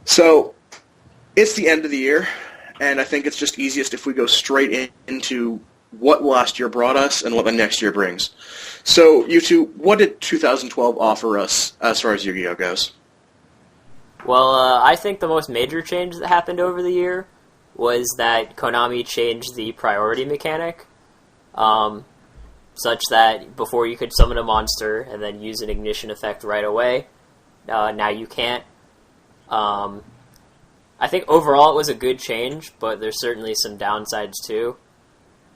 So, it's the end of the year, and I think it's just easiest if we go straight into what last year brought us and what the next year brings. So, you two, what did 2012 offer us as far as Yu-Gi-Oh goes? Well, I think the most major change that happened over the year was that Konami changed the priority mechanic, such that before you could summon a monster and then use an ignition effect right away, now you can't. I think overall it was a good change, but there's certainly some downsides too.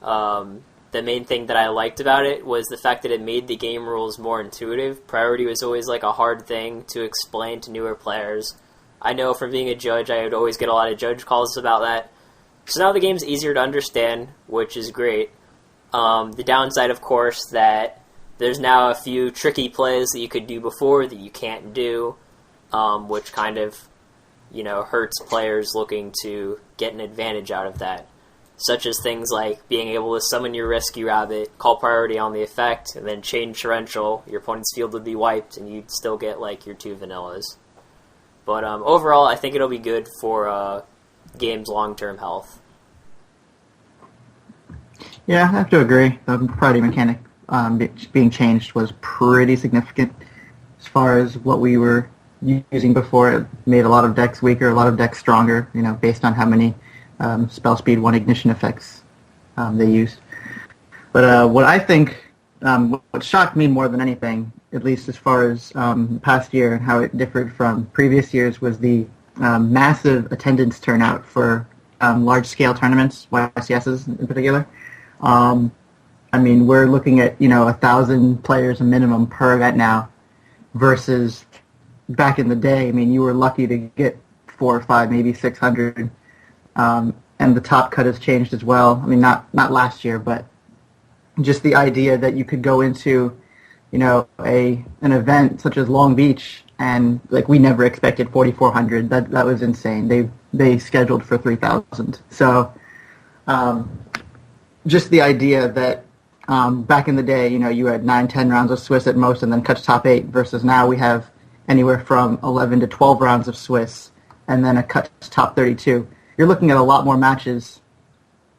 The main thing that I liked about it was the fact that it made the game rules more intuitive. Priority was always like a hard thing to explain to newer players. I know from being a judge, I would always get a lot of judge calls about that. So now the game's easier to understand, which is great. The downside, of course, that there's now a few tricky plays that you could do before that you can't do, which kind of, hurts players looking to get an advantage out of that. Such as things like being able to summon your Rescue Rabbit, call priority on the effect, and then chain Torrential. Your opponent's field would be wiped, and you'd still get, your 2 vanillas. But overall, I think it'll be good for game's long-term health. Yeah, I have to agree. The priority mechanic being changed was pretty significant as far as what we were using before. It made a lot of decks weaker, a lot of decks stronger, based on how many spell speed 1 ignition effects they used. But what I think, what shocked me more than anything, at least as far as past year and how it differed from previous years, was the massive attendance turnout for large-scale tournaments, YCSs in particular. We're looking at, 1,000 players a minimum per event now versus back in the day. You were lucky to get 4 or 5, maybe 600. And the top cut has changed as well. Not last year, but just the idea that you could go into, an event such as Long Beach and we never expected 4,400. That was insane. They scheduled for 3,000. So, just the idea that back in the day, you had 9-10 rounds of Swiss at most and then cut to top 8 versus now we have anywhere from 11 to 12 rounds of Swiss and then a cut to top 32. You're looking at a lot more matches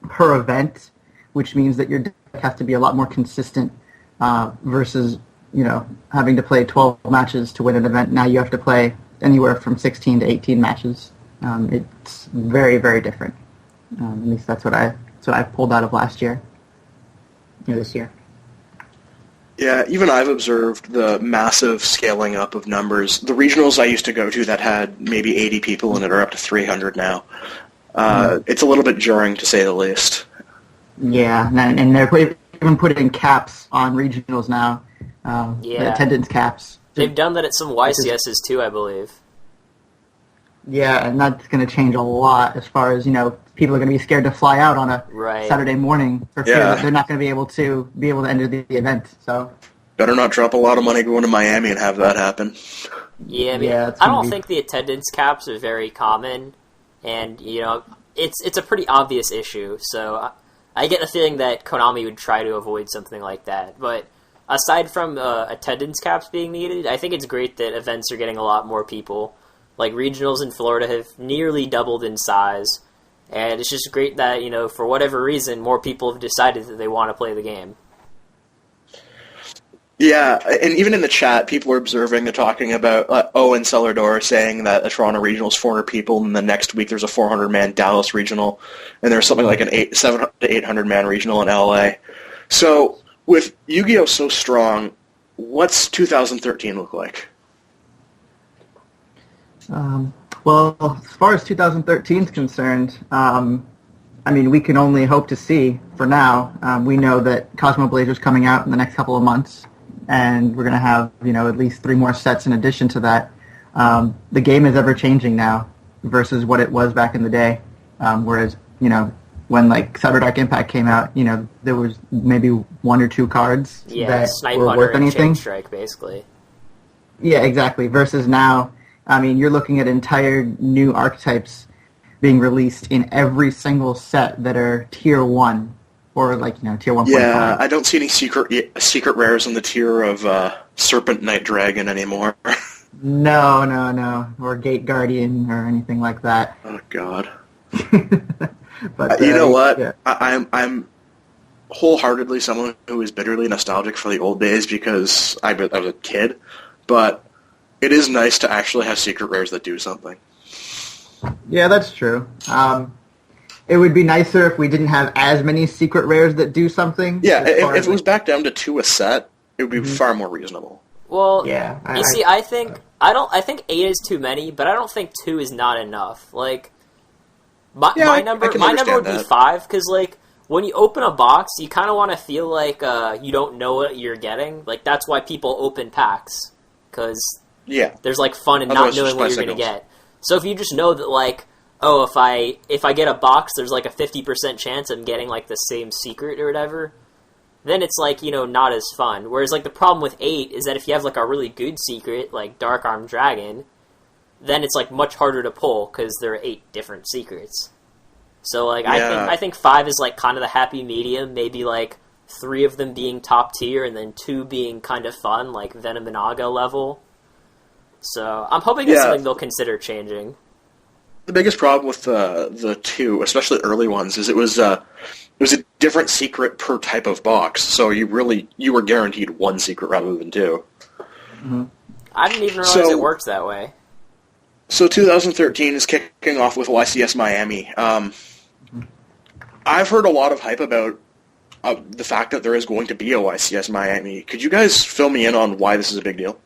per event, which means that your deck has to be a lot more consistent versus, having to play 12 matches to win an event. Now you have to play anywhere from 16 to 18 matches. It's very, very different. At least that's what I pulled out of last year, this year. Yeah, even I've observed the massive scaling up of numbers. The regionals I used to go to that had maybe 80 people in it are up to 300 now. It's a little bit jarring, to say the least. Yeah, and they're even putting caps on regionals now. Attendance caps. They've done that at some YCSs too, I believe. Yeah, and that's going to change a lot as far as, people are going to be scared to fly out on a Saturday morning for fear that they're not going to be able to enter the event. So better not drop a lot of money going to Miami and have that happen. Yeah, I don't think the attendance caps are very common, and it's a pretty obvious issue. So I get the feeling that Konami would try to avoid something like that. But aside from attendance caps being needed, I think it's great that events are getting a lot more people. Like regionals in Florida have nearly doubled in size. And it's just great that, for whatever reason, more people have decided that they want to play the game. Yeah, and even in the chat, people are observing, they're talking about Owen Celador saying that the Toronto Regional is 400 people, and the next week there's a 400-man Dallas Regional, and there's something like an 700 to 800-man regional in LA. So, with Yu-Gi-Oh! So strong, what's 2013 look like? Well, as far as 2013 is concerned, we can only hope to see for now. We know that Cosmo Blazer's coming out in the next couple of months, and we're going to have, at least 3 more sets in addition to that. The game is ever-changing now versus what it was back in the day, whereas, when, Cyber Dark Impact came out, there was maybe 1 or 2 cards that were worth anything. And Strike, basically. Yeah, exactly, versus now... you're looking at entire new archetypes being released in every single set that are tier 1 or tier 1.5. Yeah, I don't see any secret rares in the tier of Serpent Knight Dragon anymore. No. Or Gate Guardian or anything like that. Oh, God. But you know what? Yeah. I'm wholeheartedly someone who is bitterly nostalgic for the old days because I was a kid, but it is nice to actually have secret rares that do something. Yeah, that's true. It would be nicer if we didn't have as many secret rares that do something. Yeah, if it was back down to 2 a set, it would be far more reasonable. Well, yeah, I think 8 is too many, but I don't think 2 is not enough. Like, my number would be 5, because, like, when you open a box, you kind of want to feel like you don't know what you're getting. Like, that's why people open packs, because there's, like, fun in not knowing what you're going to get. So if you just know that, like, oh, if I get a box, there's, like, a 50% chance I'm getting, like, the same secret or whatever, then it's, like, not as fun. Whereas, like, the problem with 8 is that if you have, like, a really good secret, like Dark Armed Dragon, then it's, like, much harder to pull, because there are 8 different secrets. So, like, I think 5 is, like, kind of the happy medium, maybe, like, 3 of them being top tier, and then 2 being kind of fun, like Venom and Aga level. So, I'm hoping it's something they'll consider changing. The biggest problem with the 2, especially early ones, is it was a different secret per type of box, so you were guaranteed 1 secret rather than 2. Mm-hmm. I didn't even realize it worked that way. So 2013 is kicking off with YCS Miami. I've heard a lot of hype about the fact that there is going to be a YCS Miami. Could you guys fill me in on why this is a big deal?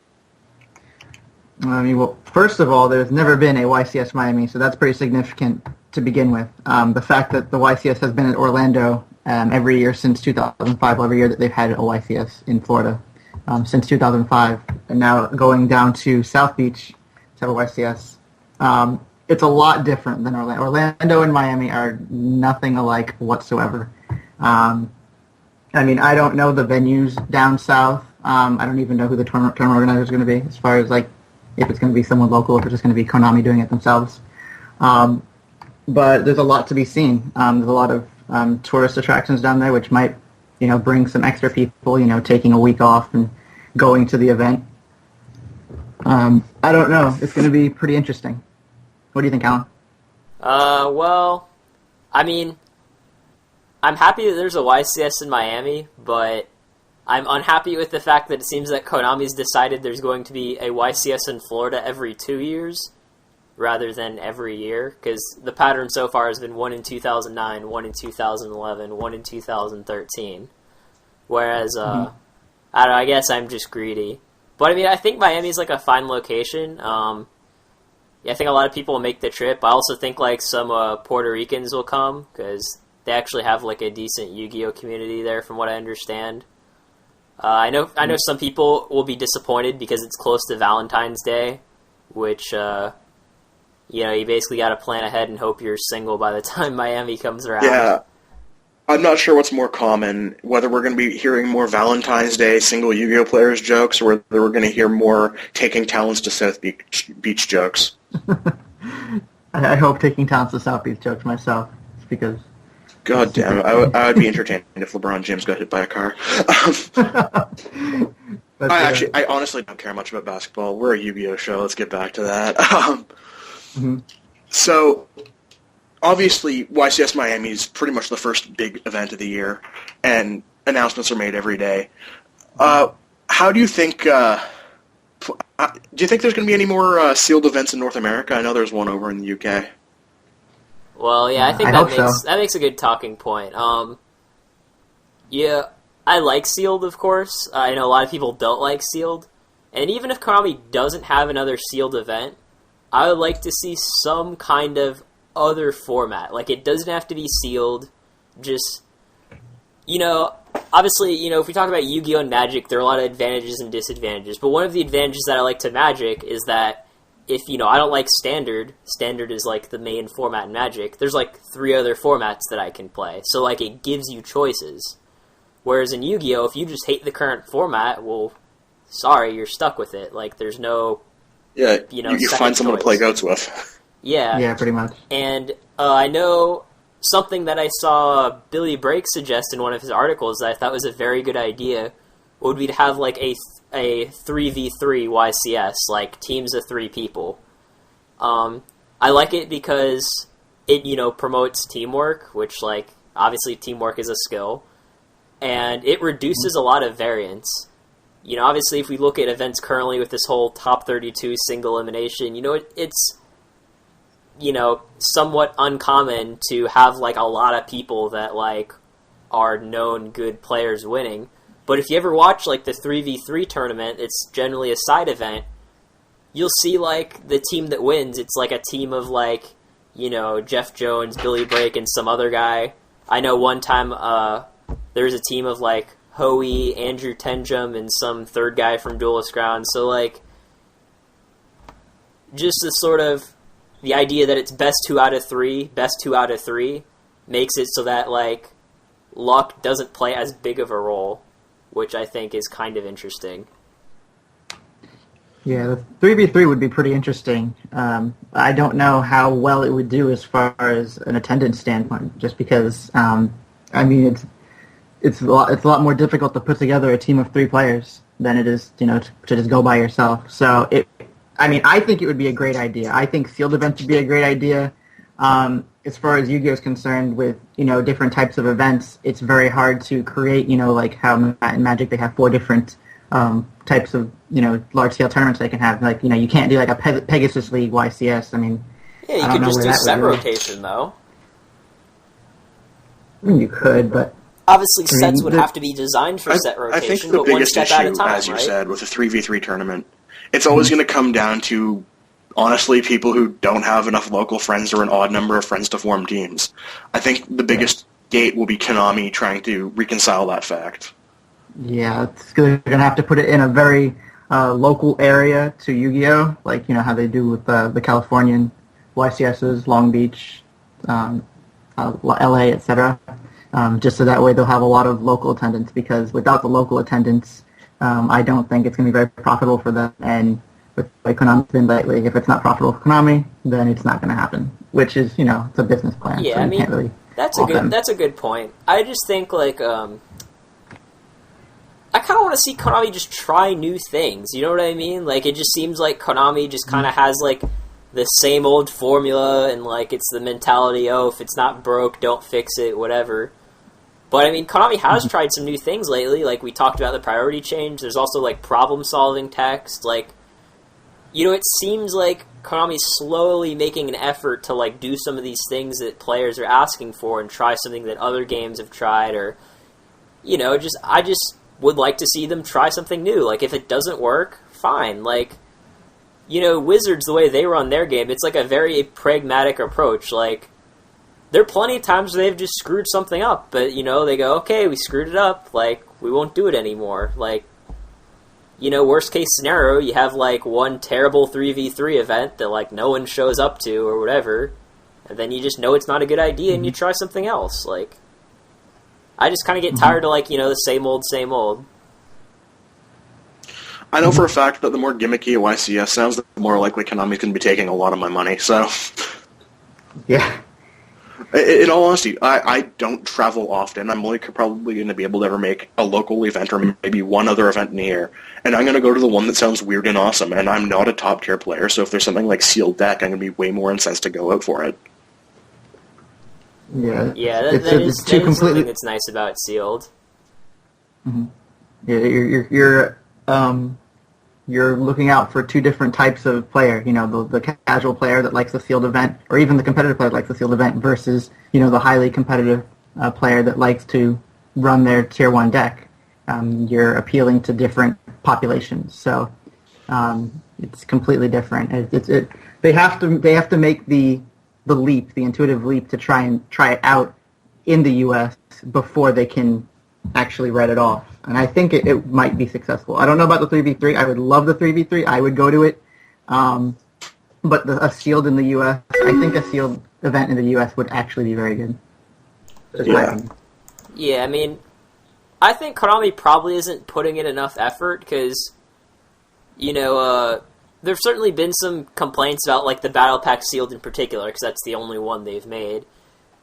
I mean, well, first of all, there's never been a YCS Miami, so that's pretty significant to begin with. The fact that the YCS has been at Orlando every year since 2005, every year that they've had a YCS in Florida since 2005, and now going down to South Beach to have a YCS. It's a lot different than Orlando. Orlando and Miami are nothing alike whatsoever. I mean, I don't know the venues down south. I don't even know who the tournament organizer is going to be, as far as, like, if it's going to be someone local, or if it's just going to be Konami doing it themselves. But there's a lot to be seen. There's a lot of tourist attractions down there, which might, bring some extra people, taking a week off and going to the event. I don't know. It's going to be pretty interesting. What do you think, Alan? Well, I mean, I'm happy that there's a YCS in Miami, but I'm unhappy with the fact that it seems that Konami's decided there's going to be a YCS in Florida every 2 years rather than every year, because the pattern so far has been 1 in 2009, 1 in 2011, 1 in 2013. Whereas, I don't know, I guess I'm just greedy. But, I mean, I think Miami's, like, a fine location. I think a lot of people will make the trip. I also think, like, some Puerto Ricans will come, because they actually have, like, a decent Yu-Gi-Oh community there, from what I understand. I know some people will be disappointed because it's close to Valentine's Day, which, you basically got to plan ahead and hope you're single by the time Miami comes around. Yeah. I'm not sure what's more common, whether we're going to be hearing more Valentine's Day single Yu-Gi-Oh players jokes, or whether we're going to hear more taking talents to South Beach jokes. I hope taking talents to South Beach jokes myself, because... God damn it, I would be entertained if LeBron James got hit by a car. I honestly don't care much about basketball. We're a Yu-Gi-Oh show. Let's get back to that. So, obviously, YCS Miami is pretty much the first big event of the year, and announcements are made every day. How do you think... do you think there's going to be any more sealed events in North America? I know there's one over in the UK. Well, yeah, I think that makes a good talking point. Yeah, I like sealed, of course. I know a lot of people don't like sealed. And even if Konami doesn't have another sealed event, I would like to see some kind of other format. Like, it doesn't have to be sealed. Just, obviously, if we talk about Yu-Gi-Oh! And Magic, there are a lot of advantages and disadvantages. But one of the advantages that I like to Magic is that if, I don't like Standard is, like, the main format in Magic, there's, like, 3 other formats that I can play. So, like, it gives you choices. Whereas in Yu-Gi-Oh!, if you just hate the current format, well, sorry, you're stuck with it. Like, there's no, you find someone to play goats with. Yeah. Yeah, pretty much. And I know something that I saw Billy Brake suggest in one of his articles that I thought was a very good idea would be to have, like, a 3v3 YCS, like teams of 3 people. I like it because it, promotes teamwork, which, like, obviously teamwork is a skill, and it reduces a lot of variance. Obviously, if we look at events currently with this whole top 32 single elimination, it's somewhat uncommon to have, like, a lot of people that, like, are known good players winning. But if you ever watch, like, the 3v3 tournament, it's generally a side event. You'll see, like, the team that wins, it's like a team of, like, Jeff Jones, Billy Brake, and some other guy. I know one time there was a team of, like, Hoey, Andrew Tenjum, and some third guy from DuelistGroundz. So, like, just the sort of the idea that it's best 2 out of 3 makes it so that, like, luck doesn't play as big of a role, which I think is kind of interesting. Yeah, the 3v3 would be pretty interesting. I don't know how well it would do as far as an attendance standpoint, just because, it's a lot more difficult to put together a team of 3 players than it is, to just go by yourself. So I think it would be a great idea. I think sealed events would be a great idea. As far as Yu-Gi-Oh is concerned, with different types of events, it's very hard to create. Like how in Magic they have 4 different types of large scale tournaments they can have. Like you can't do like a Pegasus League YCS. Yeah, you could just do set rotation though. You could, but obviously sets would have to be designed for set rotation. I think the biggest issue, as you said, with a 3v3 tournament, it's always going to come down to, honestly, people who don't have enough local friends or an odd number of friends to form teams. I think the biggest gate will be Konami trying to reconcile that fact. Yeah, they're going to have to put it in a very local area to Yu-Gi-Oh, like how they do with the Californian YCSs, Long Beach, LA, etc. Just so that way they'll have a lot of local attendance, because without the local attendance, I don't think it's going to be very profitable for them. And with like Konami's been lately, if it's not profitable for Konami, then it's not going to happen. Which is, it's a business plan. Yeah, so can't really that's a good point. I just think like I kind of want to see Konami just try new things. You know what I mean? Like, it just seems like Konami just kind of has like the same old formula, and like it's the mentality, oh, if it's not broke, don't fix it, whatever. But Konami has tried some new things lately. Like, we talked about the priority change. There's also like problem-solving text. Like, it seems like Konami's slowly making an effort to like do some of these things that players are asking for and try something that other games have tried, or I just would like to see them try something new. Like, if it doesn't work, fine. Like, Wizards, the way they run their game, it's like a very pragmatic approach. Like, there are plenty of times where they've just screwed something up, but, they go, okay, we screwed it up, like, we won't do it anymore. Like, worst case scenario, you have, like, one terrible 3v3 event that, like, no one shows up to or whatever, and then you just know it's not a good idea and you try something else. Like, I just kind of get tired of, like, the same old, same old. I know for a fact that the more gimmicky a YCS sounds, the more likely Konami's going to be taking a lot of my money, so... Yeah. In all honesty, I don't travel often. I'm only probably going to be able to ever make a local event or maybe one other event in a year. And I'm going to go to the one that sounds weird and awesome. And I'm not a top-tier player, so if there's something like Sealed Deck, I'm going to be way more incensed to go out for it. Yeah, that is something that's nice about Sealed. Mm-hmm. Yeah, you're looking out for 2 different types of player. The casual player that likes the sealed event, or even the competitive player that likes the sealed event, versus the highly competitive player that likes to run their tier 1 deck. You're appealing to different populations, so it's completely different. They have to make the leap, the intuitive leap, to try it out in the U.S. before they can actually write it off. And I think it might be successful. I don't know about the 3v3. I would love the 3v3. I would go to it. But a sealed in the U.S., I think a sealed event in the U.S. would actually be very good. Yeah, I think Konami probably isn't putting in enough effort, because, there's certainly been some complaints about, like, the Battle Pack Sealed in particular, because that's the only one they've made.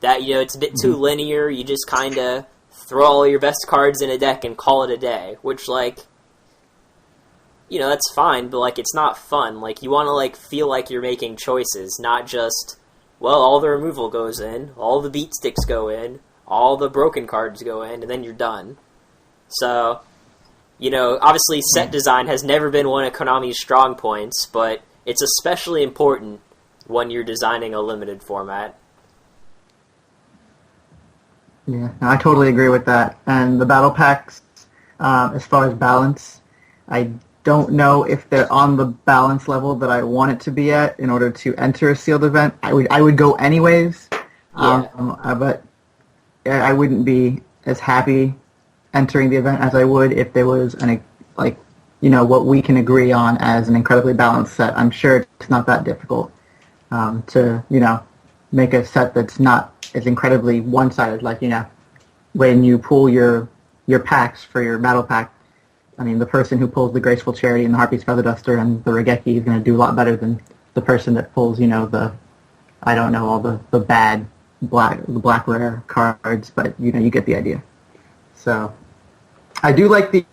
That, it's a bit too linear. You just kind of throw all your best cards in a deck and call it a day, which, like, that's fine, but, like, it's not fun. Like, you want to, like, feel like you're making choices, not just, well, all the removal goes in, all the beat sticks go in, all the broken cards go in, and then you're done. So, obviously set design has never been one of Konami's strong points, but it's especially important when you're designing a limited format. Yeah, no, I totally agree with that. And the battle packs, as far as balance, I don't know if they're on the balance level that I want it to be at in order to enter a sealed event. I would go anyways, but I wouldn't be as happy entering the event as I would if there was what we can agree on as an incredibly balanced set. I'm sure it's not that difficult to make a set that's not as incredibly one-sided. Like when you pull your packs for your battle pack, I mean, the person who pulls the Graceful Charity and the Harpy's Feather Duster and the Regeki is going to do a lot better than the person that pulls, all the bad black rare cards, but you get the idea. So I do like the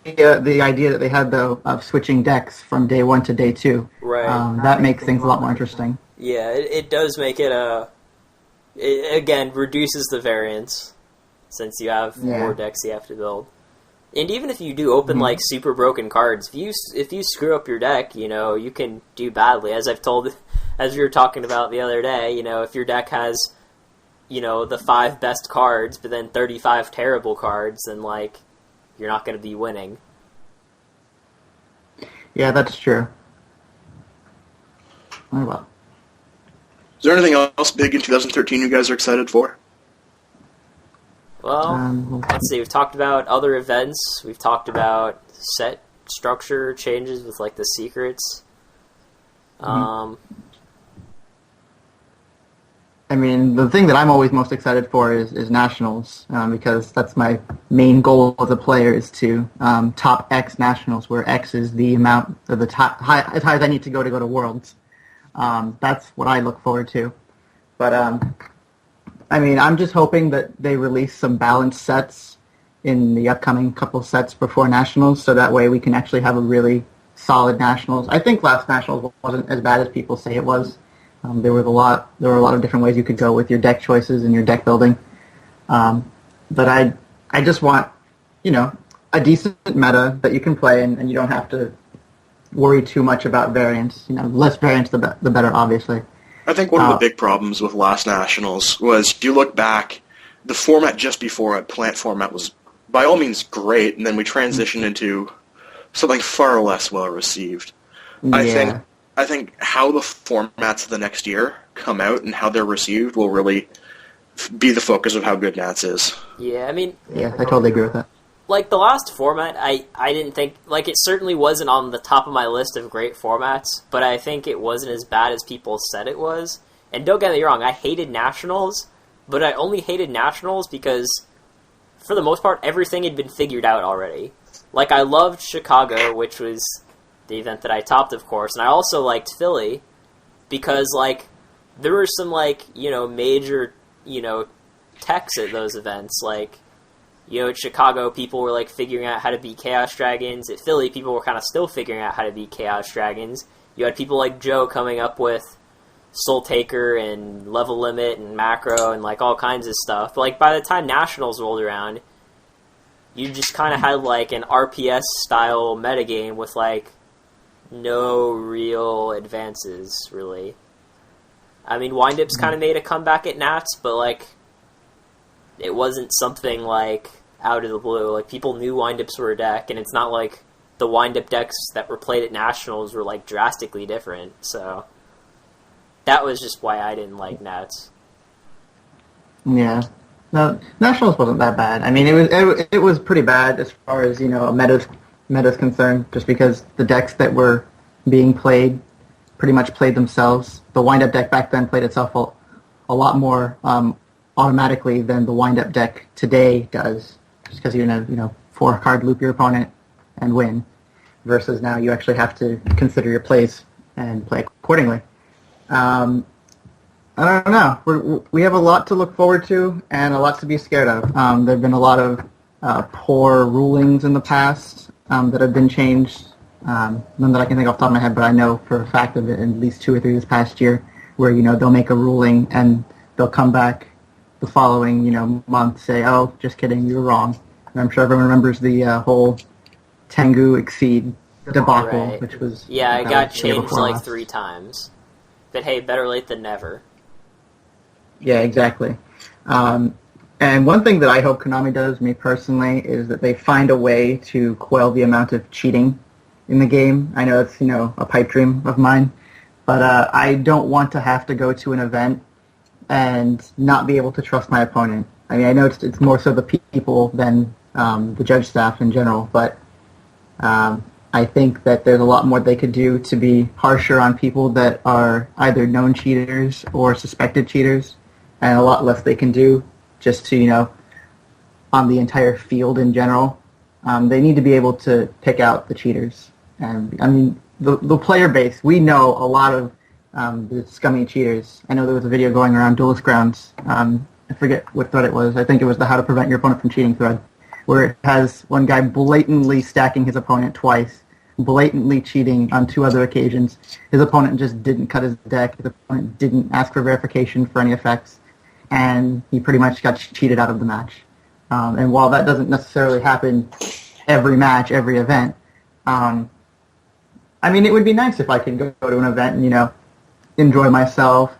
idea that they had, though, of switching decks from day 1 to day 2. Right. That makes things a lot more interesting. Yeah, it does make it again, reduces the variance, since you have more decks you have to build. And even if you do open, like, super broken cards, if you screw up your deck, you can do badly. As we were talking about the other day, if your deck has, the 5 best cards, but then 35 terrible cards, then, like, you're not going to be winning. Yeah, that's true. Oh, well. Is there anything else big in 2013 you guys are excited for? Well, let's see. We've talked about other events. We've talked about set structure changes with, like, the secrets. I mean, the thing that I'm always most excited for is Nationals, because that's my main goal as a player is to top X Nationals, where X is the amount of the top as high as I need to go to Worlds. That's what I look forward to. But I mean, I'm just hoping that they release some balanced sets in the upcoming couple sets before Nationals, so that way we can actually have a really solid Nationals. I think last Nationals wasn't as bad as people say it was. There were a lot of different ways you could go with your deck choices and your deck building. But I just want, a decent meta that you can play and you don't have to worry too much about variance. Less variance the better, obviously. I think one of the big problems with last Nationals was, if you look back, the format just before it, plant format, was by all means great, and then we transitioned into something far less well received. Yeah. I think how the formats of the next year come out and how they're received will really be the focus of how good Nats is. Yeah, I mean... Yeah, I totally agree with that. Like, the last format, I didn't think... Like, it certainly wasn't on the top of my list of great formats, but I think it wasn't as bad as people said it was. And don't get me wrong, I hated Nationals, but I only hated Nationals because, for the most part, everything had been figured out already. Like, I loved Chicago, which was the event that I topped, of course, and I also liked Philly, because, like, there were some, like, major, techs at those events. Like, at Chicago, people were, like, figuring out how to beat Chaos Dragons. At Philly, people were kind of still figuring out how to beat Chaos Dragons. You had people like Joe coming up with Soul Taker and Level Limit and Macro and, like, all kinds of stuff. But, like, by the time Nationals rolled around, you just kind of had, like, an RPS-style metagame with, like, no real advances, really. I mean, Windups kind of made a comeback at Nats, but, like, it wasn't something, like, out of the blue. Like, people knew Windups were a deck, and it's not like the Windup decks that were played at Nationals were, like, drastically different, so that was just why I didn't like Nats. Yeah. No, Nationals wasn't that bad. I mean, it was pretty bad as far as, meta's concerned, just because the decks that were being played pretty much played themselves. The wind-up deck back then played itself a lot more automatically than the wind-up deck today does, just because 4-card loop your opponent and win, versus now you actually have to consider your plays and play accordingly. I don't know. We have a lot to look forward to and a lot to be scared of. There have been a lot of poor rulings in the past that have been changed None that I can think off the top of my head, but I know for a fact of it at least 2 or 3 this past year, where they'll make a ruling and they'll come back the following month, say, "Oh, just kidding, you were wrong." And I'm sure everyone remembers the whole Tengu Exceed debacle, Right. which was it got the year changed before like last. 3 times. But hey, better late than never. Yeah, exactly. And one thing that I hope Konami does, me personally, is that they find a way to quell the amount of cheating in the game. I know it's, a pipe dream of mine, but I don't want to have to go to an event and not be able to trust my opponent. I mean, I know it's more so the people than the judge staff in general, but I think that there's a lot more they could do to be harsher on people that are either known cheaters or suspected cheaters, and a lot less they can do just to, on the entire field in general. They need to be able to pick out the cheaters. And, I mean, the player base, we know a lot of the scummy cheaters. I know there was a video going around DuelistGroundz. I forget what thread it was. I think it was the How to Prevent Your Opponent from Cheating thread, where it has one guy blatantly stacking his opponent twice, blatantly cheating on 2 other occasions. His opponent just didn't cut his deck. His opponent didn't ask for verification for any effects, and he pretty much got cheated out of the match. And while that doesn't necessarily happen every match, every event, I mean, it would be nice if I could go to an event and, enjoy myself,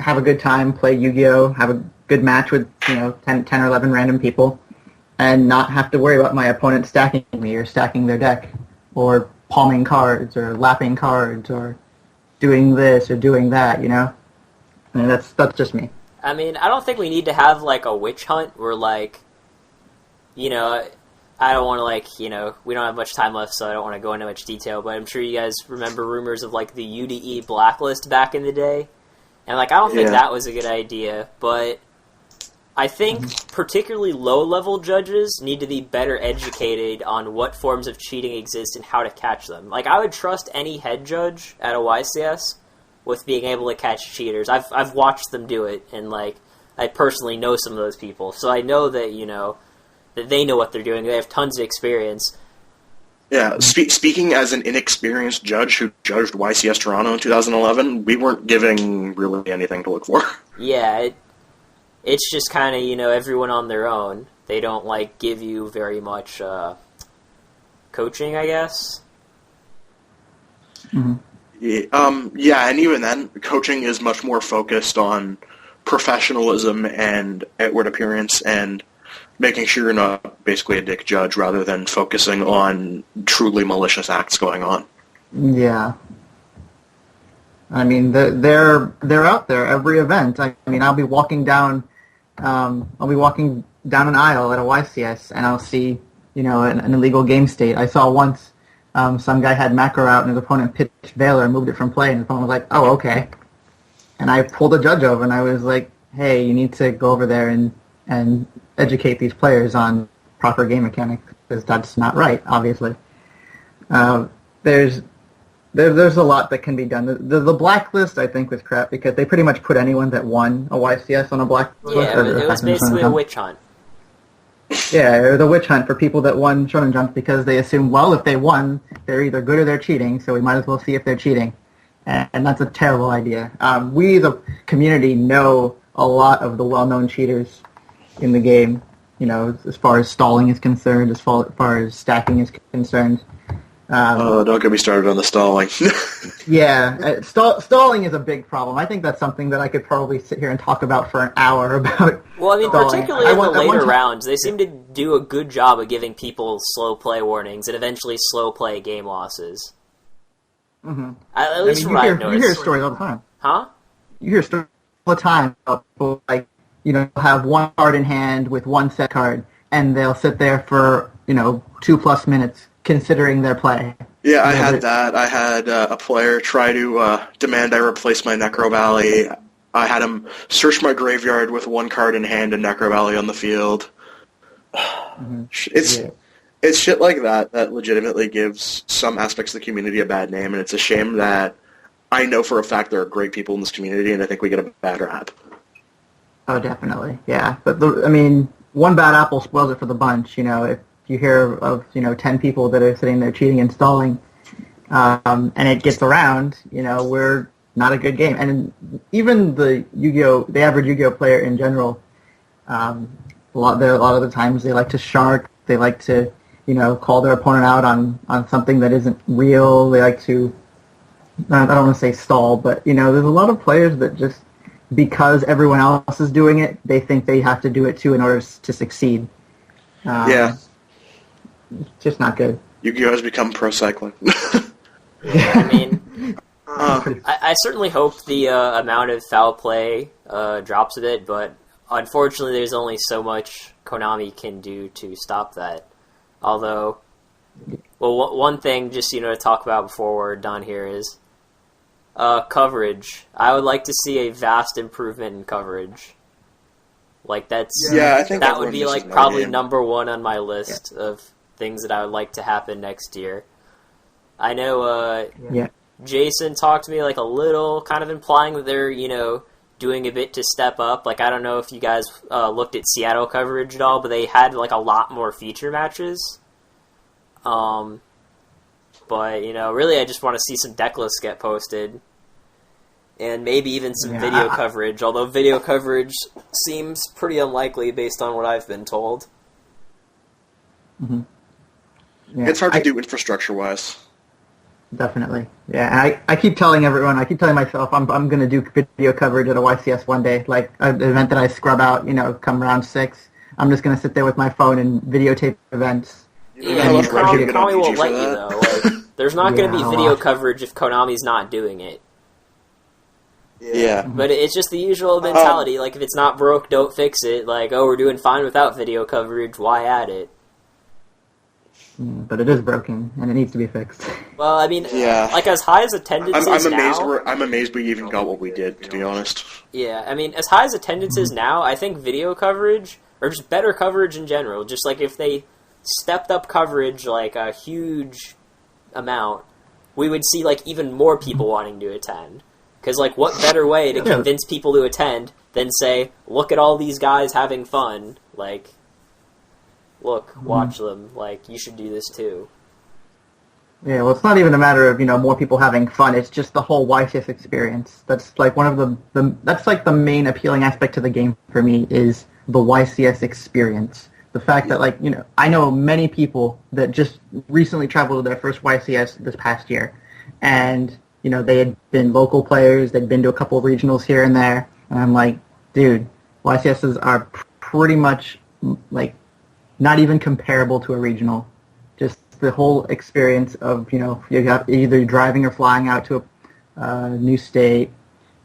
have a good time, play Yu-Gi-Oh!, have a good match with, 10 or 11 random people, and not have to worry about my opponent stacking me or stacking their deck, or palming cards, or lapping cards, or doing this or doing that, I mean, that's just me. I mean, I don't think we need to have, like, a witch hunt where, like, I don't want to, like, we don't have much time left, so I don't want to go into much detail, but I'm sure you guys remember rumors of, like, the UDE Blacklist back in the day. And, like, I don't think that was a good idea, but I think particularly low-level judges need to be better educated on what forms of cheating exist and how to catch them. Like, I would trust any head judge at a YCS with being able to catch cheaters. I've watched them do it, and, like, I personally know some of those people, so I know that, that they know what they're doing. They have tons of experience. Yeah, speaking as an inexperienced judge who judged YCS Toronto in 2011, we weren't giving really anything to look for. Yeah, it's just kind of, everyone on their own. They don't, like, give you very much coaching, I guess. Mm-hmm. Yeah, and even then, coaching is much more focused on professionalism and outward appearance and making sure you're not basically a dick judge rather than focusing on truly malicious acts going on. Yeah. I mean, they're out there every event. I mean, I'll be walking down an aisle at a YCS, and I'll see, an illegal game state. I saw once some guy had macro out, and his opponent pitched Valor and moved it from play, and his opponent was like, "Oh, okay." And I pulled a judge over, and I was like, "Hey, you need to go over there and educate these players on proper game mechanics, because that's not right, obviously." There's a lot that can be done. The blacklist, I think, was crap because they pretty much put anyone that won a YCS on a blacklist. Yeah, it was basically a witch hunt. Yeah, it was a witch hunt for people that won Shonen Jump because they assume, well, if they won, they're either good or they're cheating, so we might as well see if they're cheating. And that's a terrible idea. We, the community, know a lot of the well-known cheaters in the game, as far as stalling is concerned, as far as stacking is concerned. Don't get me started on the stalling. Yeah, stalling is a big problem. I think that's something that I could probably sit here and talk about for an hour about. Well, I mean, stalling. particularly in the later rounds, they seem to do a good job of giving people slow play warnings and eventually slow play game losses. Mm-hmm. At least from what I've noticed. You hear stories all the time. Huh? You hear stories all the time about people, like, have one card in hand with one set card, and they'll sit there for, 2+ minutes considering their play. Yeah, I had that. I had a player try to demand I replace my Necro Valley. I had him search my graveyard with one card in hand and Necro Valley on the field. Mm-hmm. It's shit like that legitimately gives some aspects of the community a bad name, and it's a shame that I know for a fact there are great people in this community, and I think we get a bad rap. Oh, definitely, yeah. But, one bad apple spoils it for the bunch, If you hear of, 10 people that are sitting there cheating and stalling, and it gets around, we're not a good game. And even the average Yu-Gi-Oh player in general, a lot of the times they like to shark. They like to, call their opponent out on something that isn't real. They like to, I don't want to say stall, but, there's a lot of players that just, because everyone else is doing it, they think they have to do it too in order to succeed. It's just not good. Yu-Gi-Oh has become pro cycling. Yeah, I mean, I certainly hope the amount of foul play drops a bit, but unfortunately there's only so much Konami can do to stop that. Although, well, one thing just, to talk about before we're done here is coverage. I would like to see a vast improvement in coverage. Like, I think that would be, like, probably number one on my list of things that I would like to happen next year. I know Jason talked to me, like, a little, kind of implying that they're, doing a bit to step up. Like, I don't know if you guys looked at Seattle coverage at all, but they had, like, a lot more feature matches. But, really I just want to see some deck lists get posted. And maybe even some video coverage, although video coverage seems pretty unlikely based on what I've been told. Mm-hmm. Yeah, it's hard to do infrastructure-wise. Definitely. Yeah, and I keep telling everyone, I keep telling myself I'm going to do video coverage at a YCS one day, like an event that I scrub out, come round 6. I'm just going to sit there with my phone and videotape events. Yeah, Konami won't let you, though. Like, there's not going to be video coverage if Konami's not doing it. Yeah. But it's just the usual mentality, like, if it's not broke, don't fix it. Like, we're doing fine without video coverage, why add it? But it is broken, and it needs to be fixed. Well, I mean, like, as high as attendance is now... I'm amazed we even got what we did, to be honest. Yeah, I mean, as high as attendance is now, I think video coverage, or just better coverage in general, just like if they stepped up coverage, like, a huge amount, we would see, like, even more people wanting to attend. Because, like, what better way to convince people to attend than say, look at all these guys having fun, like... Look, watch them. Like, you should do this too. Yeah, well, it's not even a matter of, more people having fun. It's just the whole YCS experience. That's, like, one of that's, like, the main appealing aspect to the game for me is the YCS experience. The fact that, like, I know many people that just recently traveled to their first YCS this past year. And, they had been local players. They'd been to a couple of regionals here and there. And I'm like, dude, YCSs are pretty much, like, not even comparable to a regional. Just the whole experience of, you got either driving or flying out to a new state,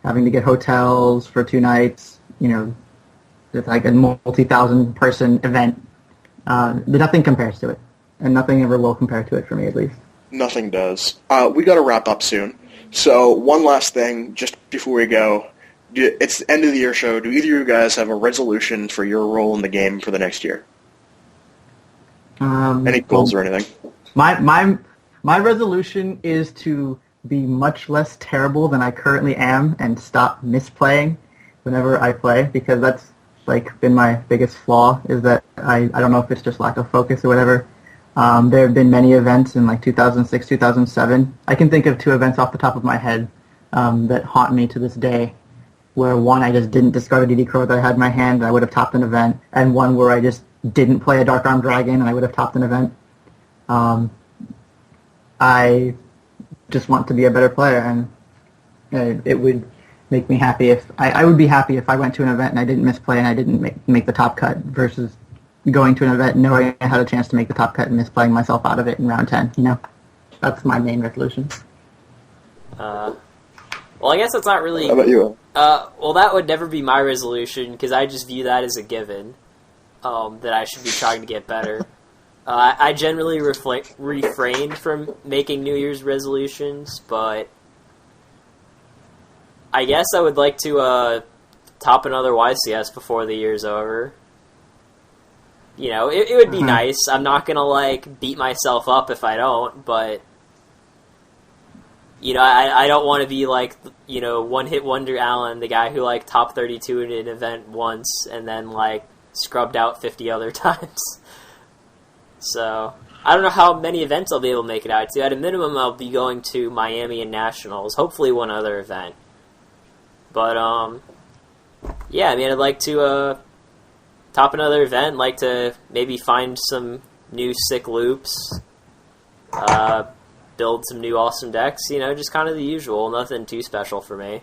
having to get hotels for 2 nights, it's like a multi-thousand person event. Nothing compares to it. And nothing ever will compare to it for me, at least. Nothing does. We got to wrap up soon. So one last thing, just before we go. It's the end of the year show. Do either of you guys have a resolution for your role in the game for the next year? Any goals or anything? My resolution is to be much less terrible than I currently am and stop misplaying whenever I play, because that's like been my biggest flaw, is that I don't know if it's just lack of focus or whatever. There have been many events in like 2006, 2007. I can think of 2 events off the top of my head that haunt me to this day, where one I just didn't discard a DD Crow that I had in my hand and I would have topped an event, and one where I just didn't play a Dark Arm Dragon and I would have topped an event. I just want to be a better player, and it would make me happy if I would be happy if I went to an event and I didn't misplay and I didn't make the top cut, versus going to an event knowing I had a chance to make the top cut and misplaying myself out of it in round 10. That's my main resolution. Well, I guess that's not really... How about you? Well, that would never be my resolution, because I just view that as a given, that I should be trying to get better. I generally refrain from making New Year's resolutions, but I guess I would like to top another YCS before the year's over. It would be nice. I'm not gonna, beat myself up if I don't, but... I don't want to be one-hit wonder Alan, the guy who top 32 in an event once and then scrubbed out 50 other times. So I don't know how many events I'll be able to make it out to. At a minimum, I'll be going to Miami and Nationals, hopefully one other event. But, yeah, I mean, I'd like to top another event, like to maybe find some new sick loops, build some new awesome decks, just kind of the usual, nothing too special for me.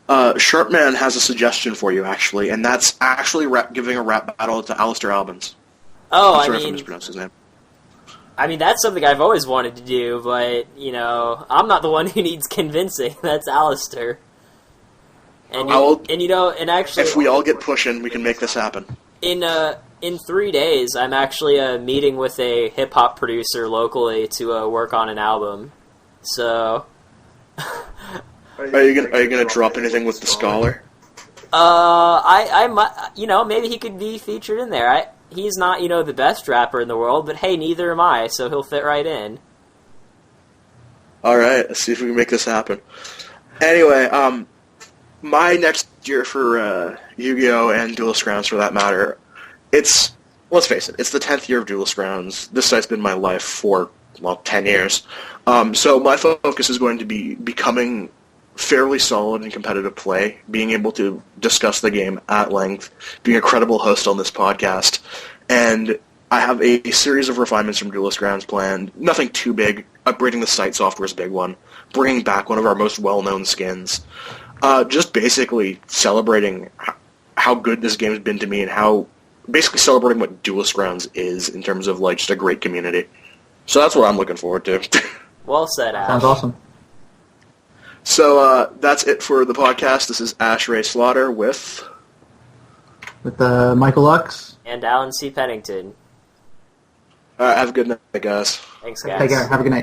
Sharpman has a suggestion for you, actually, and that's actually giving a rap battle to Alistair Albans. Oh, I'm sorry if I mispronounced his name. I mean, that's something I've always wanted to do, but, I'm not the one who needs convincing. That's Alistair. And, and actually... If we all get pushing, we can make this happen. In 3 days, I'm actually meeting with a hip-hop producer locally to work on an album. So... Are you gonna drop anything with the Scholar? I might, maybe he could be featured in there. He's not, the best rapper in the world, but hey, neither am I, so he'll fit right in. Alright, let's see if we can make this happen. Anyway, my next year for Yu-Gi-Oh! And DuelistGroundz, for that matter, let's face it, it's the 10th year of DuelistGroundz. This site's been my life for, 10 years. So my focus is going to be becoming fairly solid in competitive play, being able to discuss the game at length, being a credible host on this podcast, and I have a series of refinements from DuelistGroundz planned. Nothing too big. Upgrading the site software is a big one. Bringing back one of our most well-known skins. Just basically celebrating how good this game has been to me and basically celebrating what DuelistGroundz is in terms of just a great community. So that's what I'm looking forward to. Well said, Ash. Sounds awesome. So that's it for the podcast. This is Ash Ray Slaughter with Michael Lux. And Alan C. Pennington. Have a good night, guys. Thanks, guys. Take care. Have a good night.